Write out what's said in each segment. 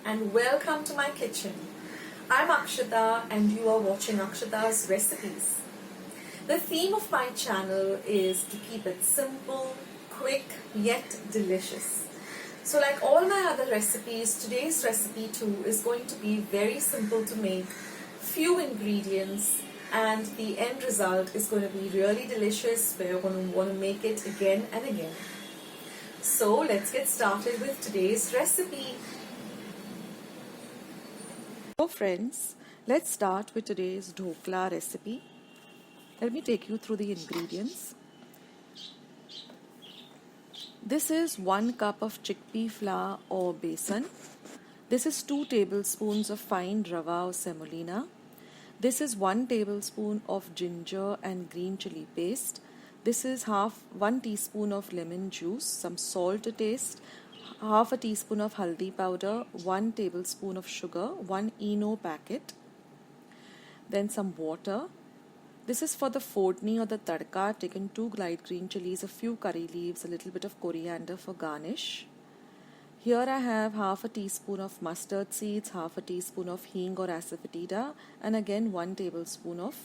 and welcome to my kitchen. I'm Akshita and you are watching Akshita's Recipes. The theme of my channel is to keep it simple, quick, yet delicious. So like all my other recipes, today's recipe too is going to be very simple to make, few ingredients, and the end result is going to be really delicious where you're going to want to make it again and again. So let's get started with today's recipe. So friends, let's start with today's dhokla recipe. Let me take you through the ingredients. This is 1 cup of chickpea flour or besan. This is 2 tablespoons of fine rava or semolina. This is 1 tablespoon of ginger and green chilli paste. This is 1 teaspoon of lemon juice, some salt to taste, half a teaspoon of haldi powder, 1 tablespoon of sugar, 1 Eno packet, then some water. This is for the phodni or the tadka. I've taken 2 light green chillies, a few curry leaves, a little bit of coriander for garnish. Here I have half a teaspoon of mustard seeds, half a teaspoon of hing or asafetida, and again 1 tablespoon of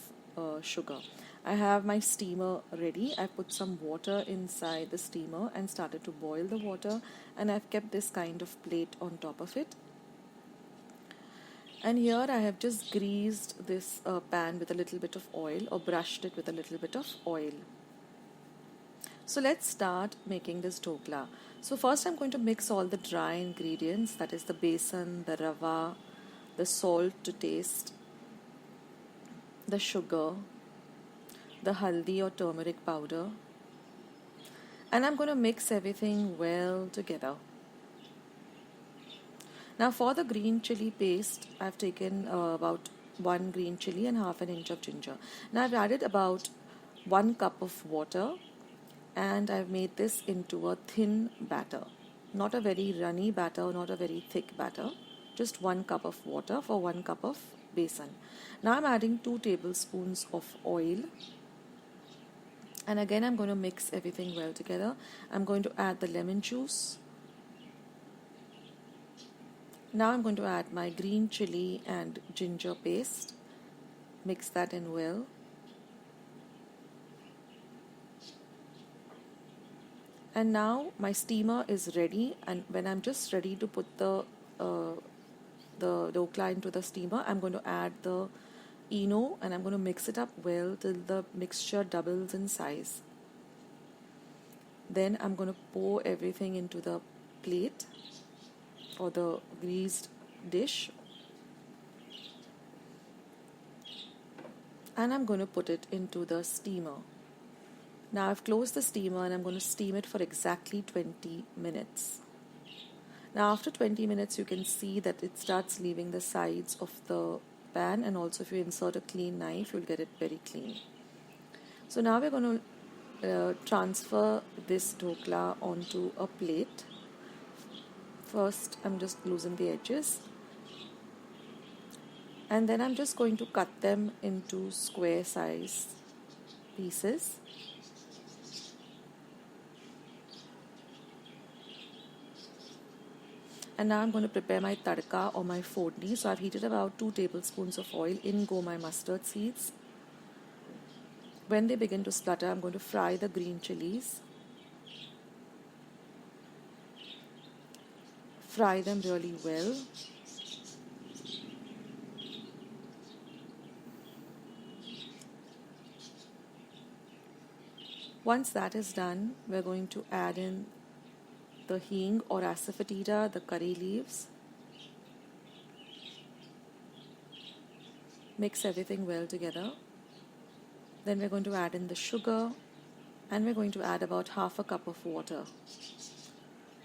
sugar. I have my steamer ready. I put some water inside the steamer and started to boil the water, and I've kept this kind of plate on top of it. And here I have just greased this pan with a little bit of oil, or brushed it with a little bit of oil. So let's start making this dhokla. So first I'm going to mix all the dry ingredients, that is the besan, the rava, the salt to taste, the sugar, the haldi or turmeric powder, and I'm going to mix everything well together. Now for the green chilli paste, I've taken about 1 green chilli and half an inch of ginger. Now I've added about 1 cup of water and I've made this into a thin batter. Not a very runny batter, not a very thick batter. Just 1 cup of water for 1 cup of besan. Now I'm adding 2 tablespoons of oil. And again I'm going to mix everything well together. I'm going to add the lemon juice. Now I'm going to add my green chilli and ginger paste. Mix that in well. And now my steamer is ready, and when I'm just ready to put the dhokla into the steamer, I'm going to add the Eno and I'm going to mix it up well till the mixture doubles in size. Then I'm going to pour everything into the plate or the greased dish, and I'm going to put it into the steamer. Now I've closed the steamer and I'm going to steam it for exactly 20 minutes. Now after 20 minutes you can see that it starts leaving the sides of the pan, and also if you insert a clean knife you'll get it very clean. So now we're going to transfer this dhokla onto a plate. First I'm just loosening the edges, and then I'm just going to cut them into square size pieces. And now I'm going to prepare my tadka or my phodni. So I've heated about 2 tablespoons of oil. In go my mustard seeds. When they begin to splutter, I'm going to fry the green chillies. Fry them really well. Once that is done, we're going to add in the hing or asafetida, the curry leaves. Mix everything well together. Then we're going to add in the sugar, and we're going to add about half a cup of water.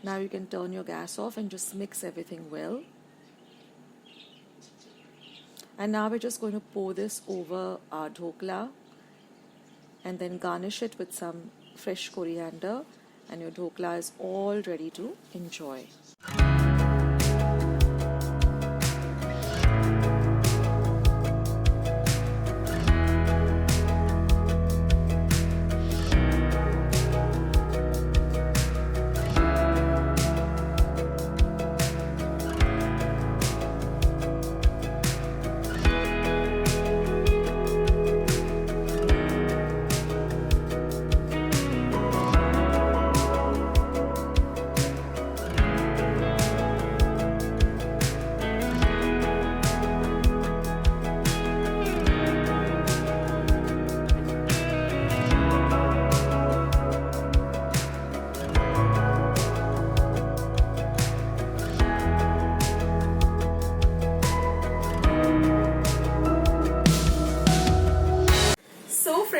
Now you can turn your gas off and just mix everything well. And now we're just going to pour this over our dhokla and then garnish it with some fresh coriander, and your dhokla is all ready to enjoy.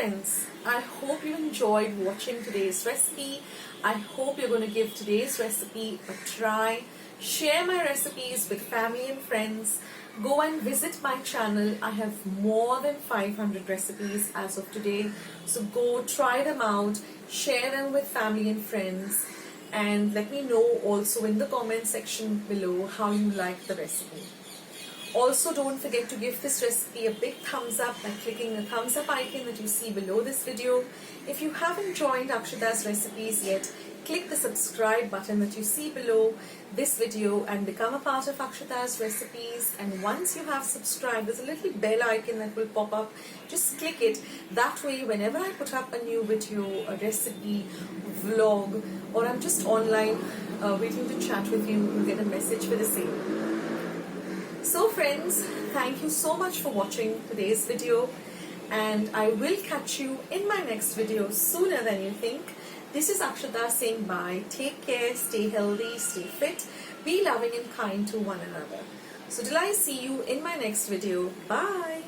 friends, I hope you enjoyed watching today's recipe. I hope you're going to give today's recipe a try. Share my recipes with family and friends. Go and visit my channel. I have more than 500 recipes as of today. So go try them out, share them with family and friends, and let me know also in the comment section below how you like the recipe. Also, don't forget to give this recipe a big thumbs up by clicking the thumbs up icon that you see below this video. If you haven't joined Akshata's recipes yet, click the subscribe button that you see below this video and become a part of Akshata's recipes. And once you have subscribed, there's a little bell icon that will pop up. Just click it. That way, whenever I put up a new video, a recipe, vlog, or I'm just online waiting to chat with you, you'll get a message for the same. So friends, thank you so much for watching today's video, and I will catch you in my next video sooner than you think. This is Akshata saying bye. Take care, stay healthy, stay fit, be loving and kind to one another. So till I see you in my next video, bye.